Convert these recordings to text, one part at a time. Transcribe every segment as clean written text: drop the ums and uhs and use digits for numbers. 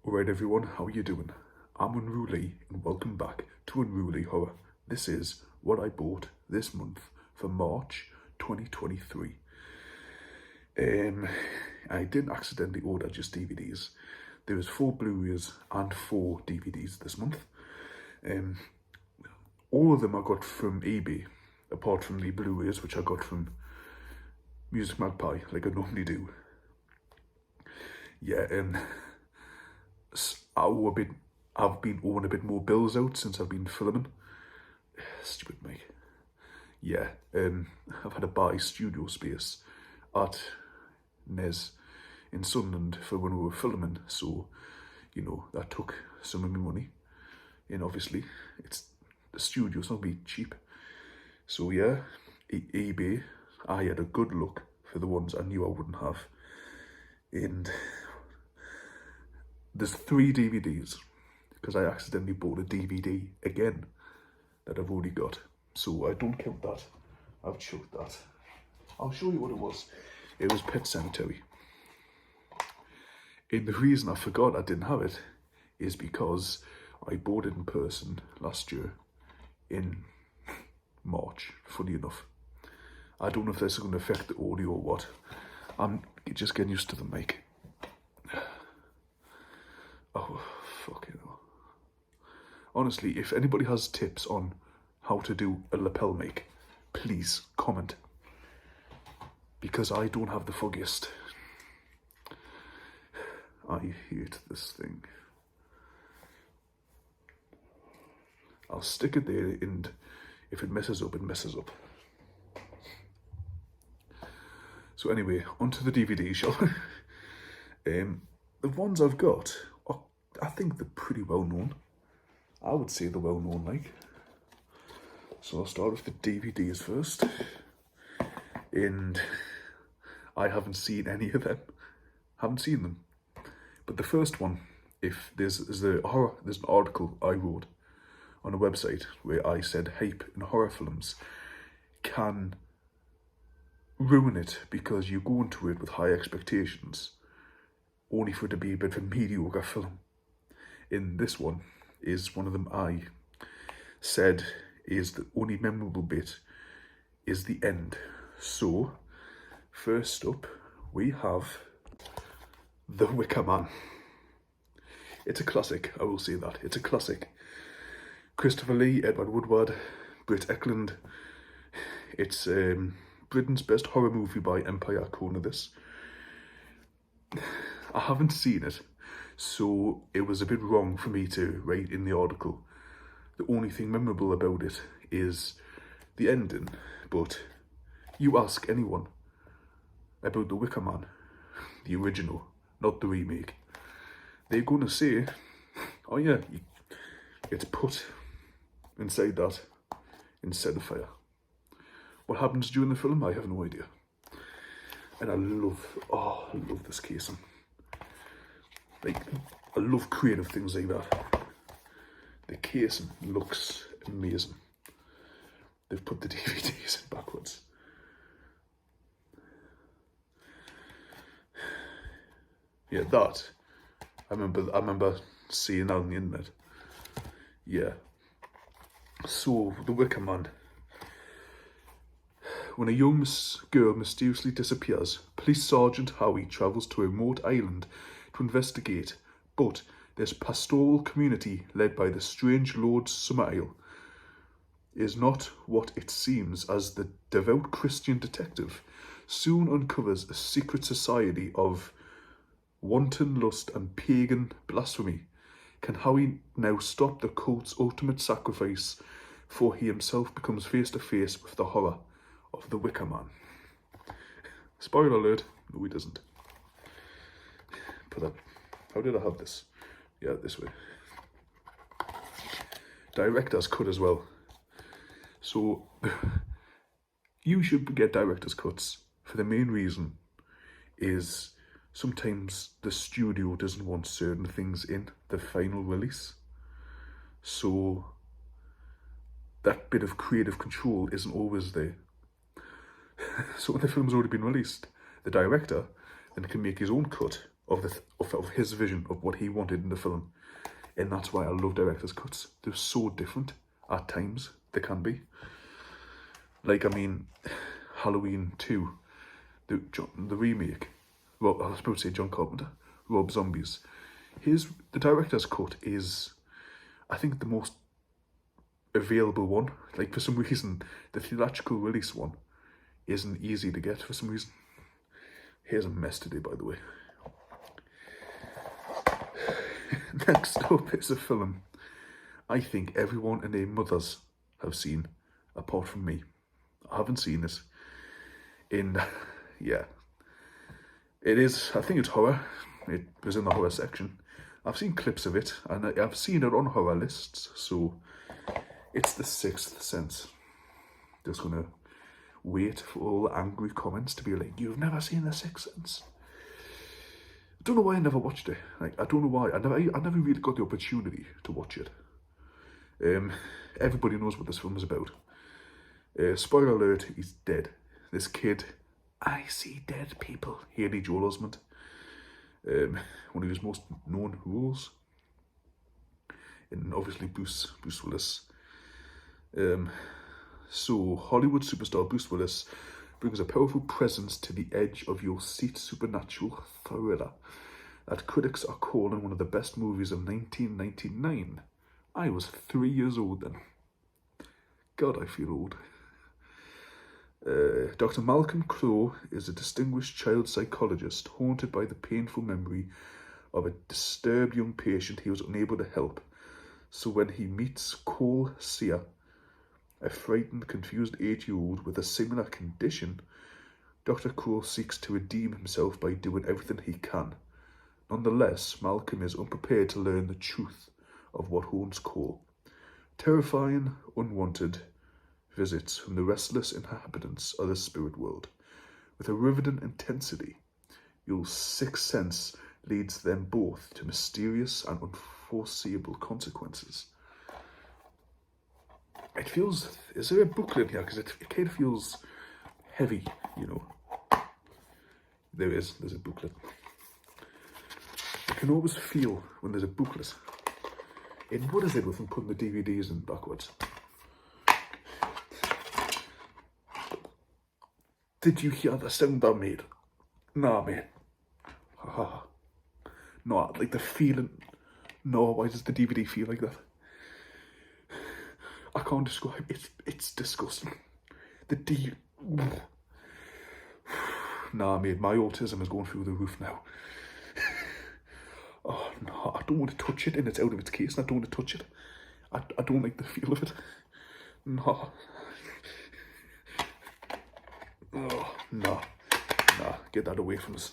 Alright everyone, how are you doing? I'm Unruly and welcome back to Unruly Horror. This is what I bought this month for March 2023. I didn't accidentally order just DVDs. There was 4 Blu-rays and 4 DVDs this month. All of them I got from eBay, apart from the Blu-rays which I got from Music Magpie, like I normally do. Yeah, I've been owing a bit more bills out since I've been filming. Stupid me. Yeah, I've had to buy studio space at Nez in Sunderland for when we were filming, so, you know, that took some of my money. And obviously, it's the studio, it's not be cheap. So yeah, eBay, I had a good look for the ones I knew I wouldn't have. And there's 3 DVDs, because I accidentally bought a DVD again that I've already got. So I don't count that. I've chucked that. I'll show you what it was. It was Pet Cemetery. And the reason I forgot I didn't have it is because I bought it in person last year in March, funny enough. I don't know if this is going to affect the audio or what. I'm just getting used to the mic. Oh, fucking hell. Honestly, if anybody has tips on how to do a lapel mic, please comment. Because I don't have the foggiest. I hate this thing. I'll stick it there, and if it messes up, it messes up. So anyway, onto the DVD, shall we? The ones I've got, I think they're pretty well known. I would say they're well known, like. So I'll start with the DVDs first. And I haven't seen any of them. Haven't seen them. But the first one, if there's an article I wrote on a website where I said hype in horror films can ruin it because you go into it with high expectations, only for it to be a bit of a mediocre film. In this one is one of them I said is the only memorable bit is the end. So, first up, we have The Wicker Man. It's a classic, I will say that. It's a classic. Christopher Lee, Edward Woodward, Britt Ekland. It's Britain's best horror movie by Empire Corner this. I haven't seen it, so it was a bit wrong for me to write in the article. The only thing memorable about it is the ending, but you ask anyone about The Wicker Man, the original, not the remake, they're going to say, oh yeah, it's put inside that instead of fire. What happens during the film, I have no idea. And I love this casing. Like, I love creative things like that. The casing looks amazing. They've put the DVDs in backwards. Yeah, that. I remember seeing that on the internet. Yeah. So, The Wicker Man. When a young girl mysteriously disappears, Police Sergeant Howie travels to a remote island to investigate, but this pastoral community led by the strange Lord Summerisle is not what it seems, as the devout Christian detective soon uncovers a secret society of wanton lust and pagan blasphemy. Can Howie now stop the cult's ultimate sacrifice, for he himself becomes face to face with the horror of The Wicker Man? Spoiler alert, no he doesn't. How did I have this? Yeah, this way. Director's cut as well. So, you should get director's cuts for the main reason is sometimes the studio doesn't want certain things in the final release. So, that bit of creative control isn't always there. So when the film's already been released, the director then can make his own cut of his vision of what he wanted in the film. And that's why I love director's cuts. They're so different at times. They can be. Like, I mean, Halloween 2, the remake. Well, I was supposed to say John Carpenter, Rob Zombie's. The director's cut is, I think, the most available one. Like, for some reason, the theatrical release one isn't easy to get for some reason. Here's a mess today, by the way. Next up is a film I think everyone and their mothers have seen, apart from me. I haven't seen this. Yeah. It is, I think it's horror. It was in the horror section. I've seen clips of it, and I've seen it on horror lists, so it's The Sixth Sense. Just gonna wait for all the angry comments to be like, you've never seen The Sixth Sense? I don't know why I never watched it. Like, I don't know why. I never really got the opportunity to watch it. Everybody knows what this film is about. Spoiler alert, he's dead. This kid, I see dead people. Haley Joel Osment. One of his most known roles. And obviously Bruce Willis. So Hollywood superstar Bruce Willis brings a powerful presence to the edge of your seat supernatural thriller that critics are calling one of the best movies of 1999. I was 3 years old then. God, I feel old. Dr. Malcolm Crowe is a distinguished child psychologist haunted by the painful memory of a disturbed young patient he was unable to help. So when he meets Cole Sear, a frightened, confused 8-year-old with a similar condition, Dr. Crowe seeks to redeem himself by doing everything he can. Nonetheless, Malcolm is unprepared to learn the truth of what haunts Cole. Terrifying, unwanted visits from the restless inhabitants of the spirit world. With a riveting intensity, your sixth sense leads them both to mysterious and unforeseeable consequences. It feels, is there a booklet here? Because it kind of feels heavy, you know. There's a booklet. I can always feel when there's a booklet. And what is it with them putting the DVDs in backwards? Did you hear the sound I made? Nah, mate. No, like the feeling. No, why does the DVD feel like that? I can't describe it. It's disgusting. Nah, mate, my autism is going through the roof now. Oh, no, I don't want to touch it, and it's out of its case, and I don't want to touch it. I don't like the feel of it. No. Oh, no. Nah, get that away from us.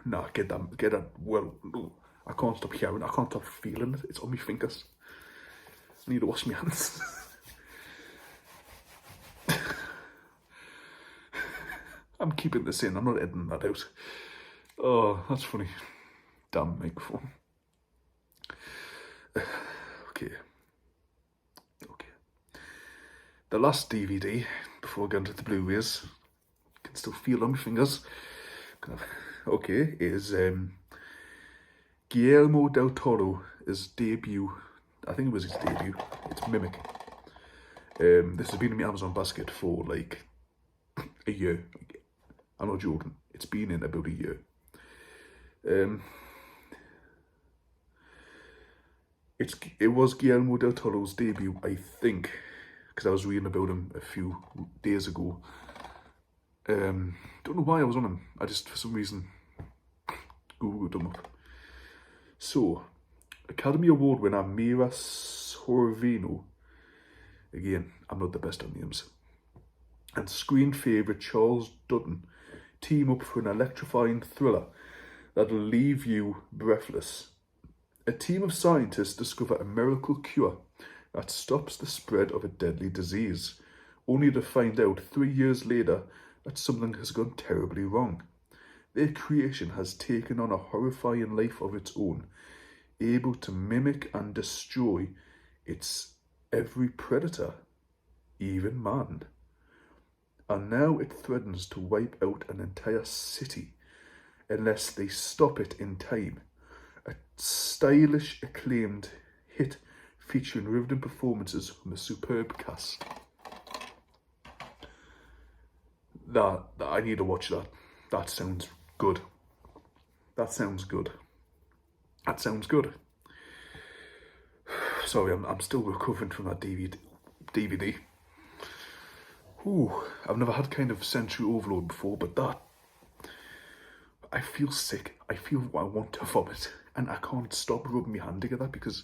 Nah, get that, well, I can't stop hearing it, I can't stop feeling it, it's on my fingers. I need to wash my hands. I'm keeping this in, I'm not editing that out. Oh, that's funny. Damn microphone. Okay. The last DVD, before going to the Blu-rays, I can still feel on my fingers. Okay, is Guillermo del Toro's debut. I think it was his debut. It's Mimic. This has been in my Amazon basket for like a year. I'm not joking. It's been in about a year. It was Guillermo del Toro's debut, I think, because I was reading about him a few days ago. Don't know why I was on him. I just, for some reason, Googled him up. So, Academy Award winner Mira Sorvino, again, I'm not the best on names, and screen favourite Charles Dutton team up for an electrifying thriller that'll leave you breathless. A team of scientists discover a miracle cure that stops the spread of a deadly disease, only to find out 3 years later that something has gone terribly wrong. Their creation has taken on a horrifying life of its own, able to mimic and destroy its every predator, even man. And now it threatens to wipe out an entire city unless they stop it in time. A stylish, acclaimed hit featuring riveting performances from a superb cast. That I need to watch that. That sounds good. That sounds good. That sounds good. Sorry, I'm still recovering from that DVD. Ooh, I've never had kind of sensory overload before, but that, I feel sick. I feel I want to vomit, and I can't stop rubbing my hand together because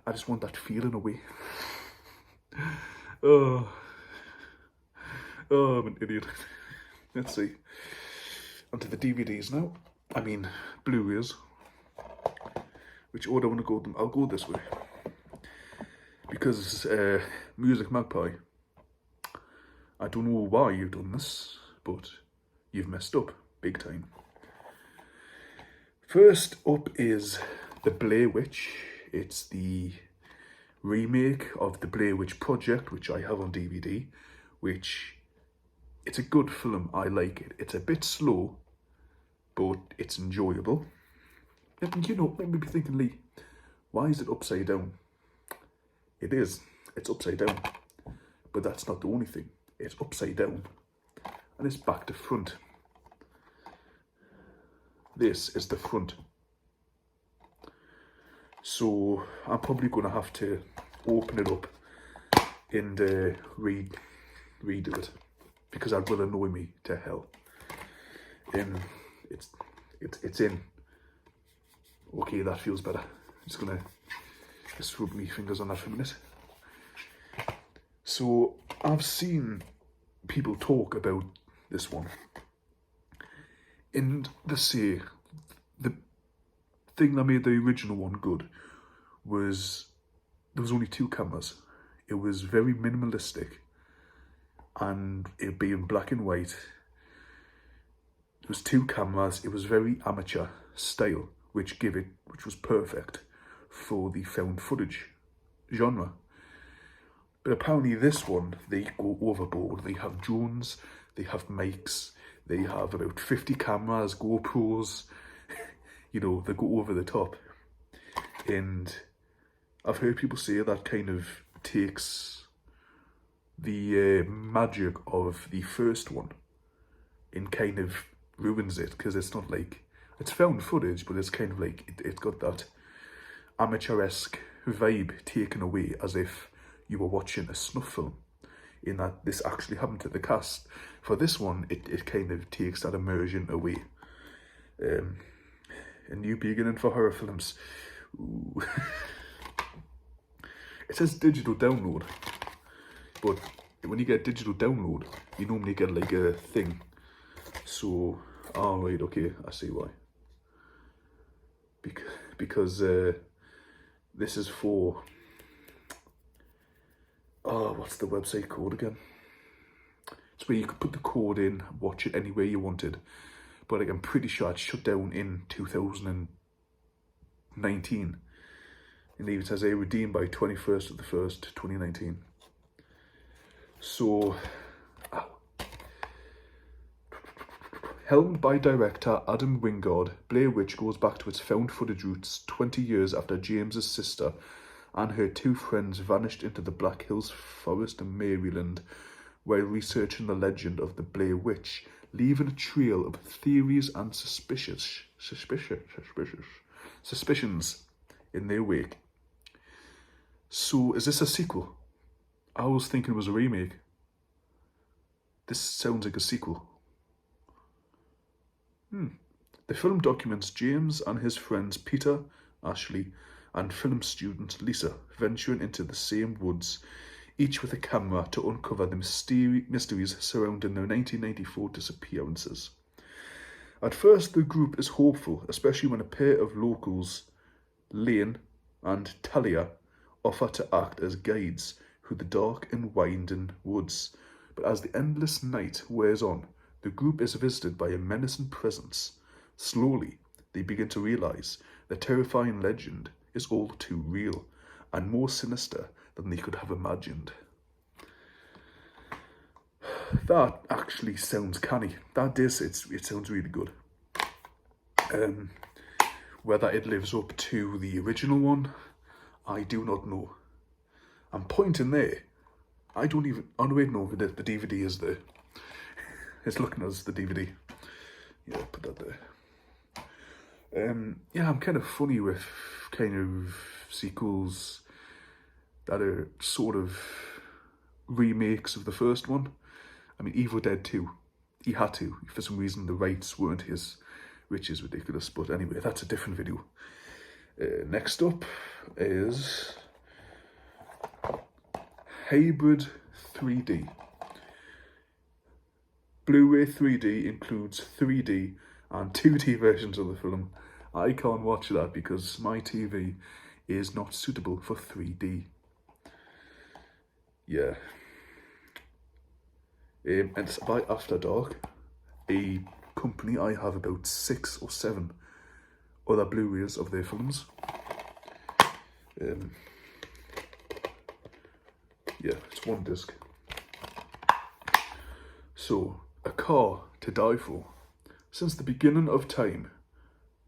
I just want that feeling away. Oh, I'm an idiot. Let's see. Onto the DVDs now. I mean, Blu-rays. Which order I want to go them? I'll go this way. Because Music Magpie, I don't know why you've done this, but you've messed up big time. First up is the Blair Witch. It's the remake of the Blair Witch Project, which I have on DVD, which it's a good film. I like it. It's a bit slow, but it's enjoyable. And you know, let me be thinking, Lee, why is it upside down? It is. It's upside down. But that's not the only thing. It's upside down. And it's back to front. This is the front. So I'm probably going to have to open it up and redo it. Because that will annoy me to hell. It's in. Okay, that feels better. I'm just gonna rub my fingers on that for a minute. So I've seen people talk about this one, and they say the thing that made the original one good was there was only 2 cameras. It was very minimalistic, and it being black and white. It was 2 cameras. It was very amateur style, which was perfect for the found footage genre. But apparently this one, they go overboard. They have drones, they have mics, they have about 50 cameras, GoPros, you know, they go over the top. And I've heard people say that kind of takes the magic of the first one and kind of ruins it, because it's not like, it's found footage, but it's kind of like, it's got that amateur-esque vibe taken away, as if you were watching a snuff film, in that this actually happened to the cast. For this one, it kind of takes that immersion away. A new beginning for horror films. Ooh. It says digital download, but when you get digital download, you normally get like a thing. So, oh right, okay, I see why. Because this is for, oh, what's the website called again? It's where you could put the code in, watch it anywhere you wanted. But like, I'm pretty sure it shut down in 2019. And it even says redeemed by 21st of the 1st, 2019. So, helmed by director Adam Wingard, Blair Witch goes back to its found footage roots 20 years after James's sister and her 2 friends vanished into the Black Hills forest in Maryland while researching the legend of the Blair Witch, leaving a trail of theories and suspicions in their wake. So, is this a sequel? I was thinking it was a remake. This sounds like a sequel. The film documents James and his friends Peter, Ashley, and film student Lisa venturing into the same woods, each with a camera to uncover the mysteries surrounding their 1994 disappearances. At first, the group is hopeful, especially when a pair of locals, Lane and Talia, offer to act as guides through the dark and winding woods. But as the endless night wears on, the group is visited by a menacing presence. Slowly, they begin to realize the terrifying legend is all too real and more sinister than they could have imagined. That actually sounds canny. That is, it sounds really good. Whether it lives up to the original one, I do not know. I'm pointing there. I don't even, oh no wait, no, the DVD is there. It's looking as the DVD. Yeah, put that there. Yeah, I'm kind of funny with kind of sequels that are sort of remakes of the first one. I mean, Evil Dead 2, he had to. For some reason, the rights weren't his, which is ridiculous. But anyway, that's a different video. Next up is Hybrid 3D. Blu-ray 3D includes 3D and 2D versions of the film. I can't watch that because my TV is not suitable for 3D. Yeah. And it's by After Dark, a company. I have about 6 or 7 other Blu-rays of their films. Yeah, it's one disc. So, a car to die for. Since the beginning of time,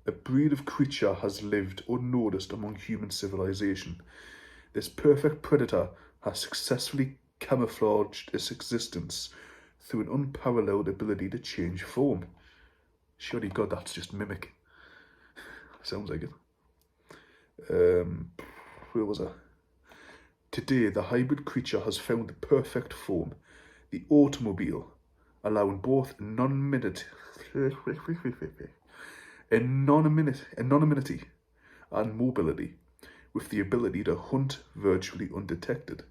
a breed of creature has lived unnoticed among human civilization. This perfect predator has successfully camouflaged its existence through an unparalleled ability to change form. Surely God, that's just mimic. Sounds like it. Where was I? Today, the hybrid creature has found the perfect form, the automobile, allowing both anonymity and mobility, with the ability to hunt virtually undetected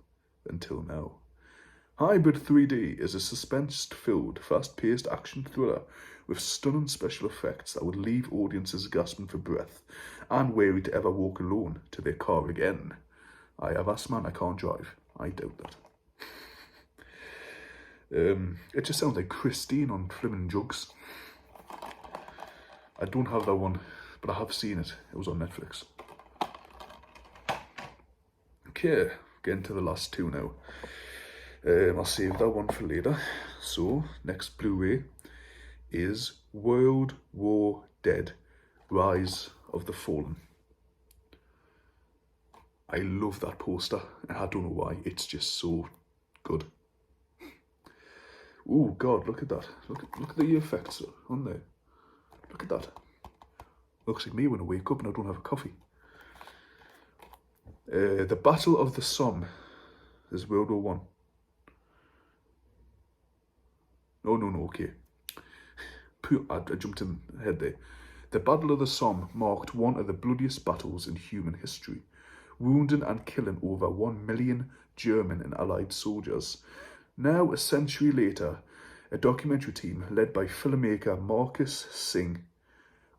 until now. Hybrid 3D is a suspense-filled, fast-paced action thriller with stunning special effects that would leave audiences gasping for breath and wary to ever walk alone to their car again. I have asthma and I can't drive. I doubt that. It just sounds like Christine on Flimming Jugs. I don't have that one, but I have seen it. It was on Netflix. Okay, getting to the last two now. I'll save that one for later. So, next Blu-ray is World War Dead, Rise of the Fallen. I love that poster, and I don't know why, it's just so good. Oh God, look at that. Look at the effects on there. Look at that. Looks like me when I wake up and I don't have a coffee. The Battle of the Somme is World War One. No, okay. I jumped in ahead there. The Battle of the Somme marked one of the bloodiest battles in human history, wounding and killing over 1 million German and Allied soldiers. Now, a century later, a documentary team led by filmmaker Marcus Singh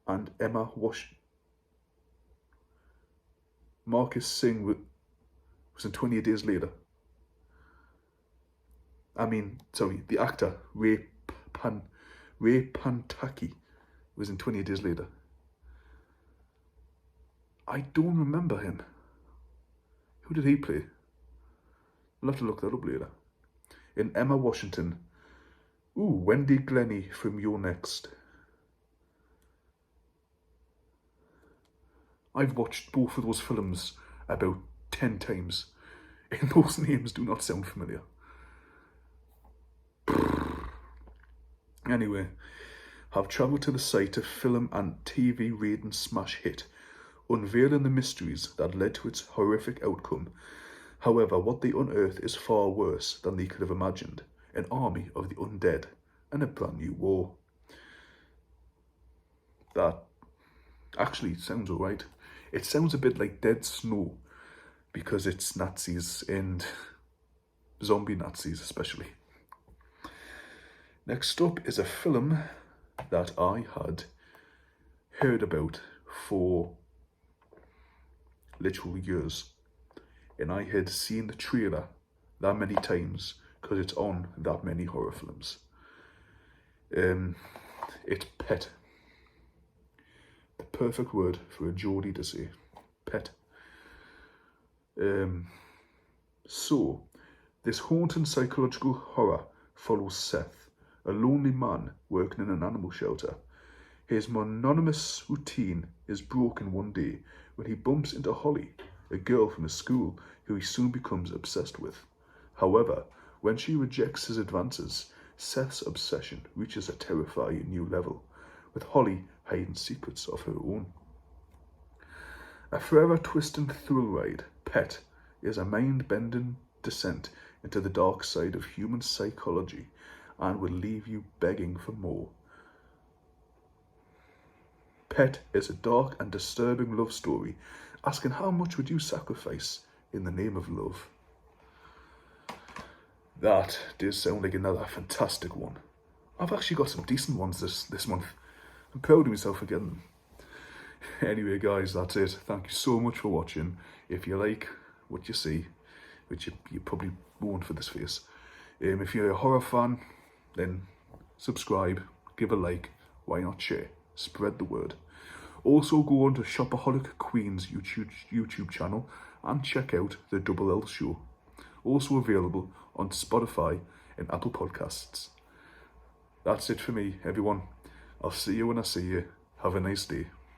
and Emma Washington. Marcus Singh was in 28 Days Later. The actor Ray Pantaki was in 28 Days Later. I don't remember him. Who did he play? I'll have to look that up later. In Emma Washington. Ooh, Wendy Glennie from You're Next. I've watched both of those films about 10 times, and those names do not sound familiar. Anyway, I've travelled to the site of film and TV rating smash hit, unveiling the mysteries that led to its horrific outcome. However, what they unearth is far worse than they could have imagined. An army of the undead and a brand new war. That actually sounds alright. It sounds a bit like Dead Snow because it's Nazis and zombie Nazis especially. Next up is a film that I had heard about for literal years, and I had seen the trailer that many times because it's on that many horror films. It's Pet. The perfect word for a Geordie to say. Pet. So, this haunting psychological horror follows Seth, a lonely man working in an animal shelter. His monotonous routine is broken one day when he bumps into Holly, a girl from his school who he soon becomes obsessed with. However, when she rejects his advances, Seth's obsession reaches a terrifying new level, with Holly hiding secrets of her own. A forever twisting thrill ride, Pet is a mind-bending descent into the dark side of human psychology and will leave you begging for more. Pet is a dark and disturbing love story, asking how much would you sacrifice in the name of love? That does sound like another fantastic one. I've actually got some decent ones this month. I'm proud of myself for getting them. Anyway, guys, that's it. Thank you so much for watching. If you like what you see, which you probably won't for this face, if you're a horror fan, then subscribe, give a like, why not share? Spread the word. Also go on to Shopaholic Queen's YouTube channel and check out the Double L Show. Also available on Spotify and Apple Podcasts. That's it for me, everyone. I'll see you when I see you. Have a nice day.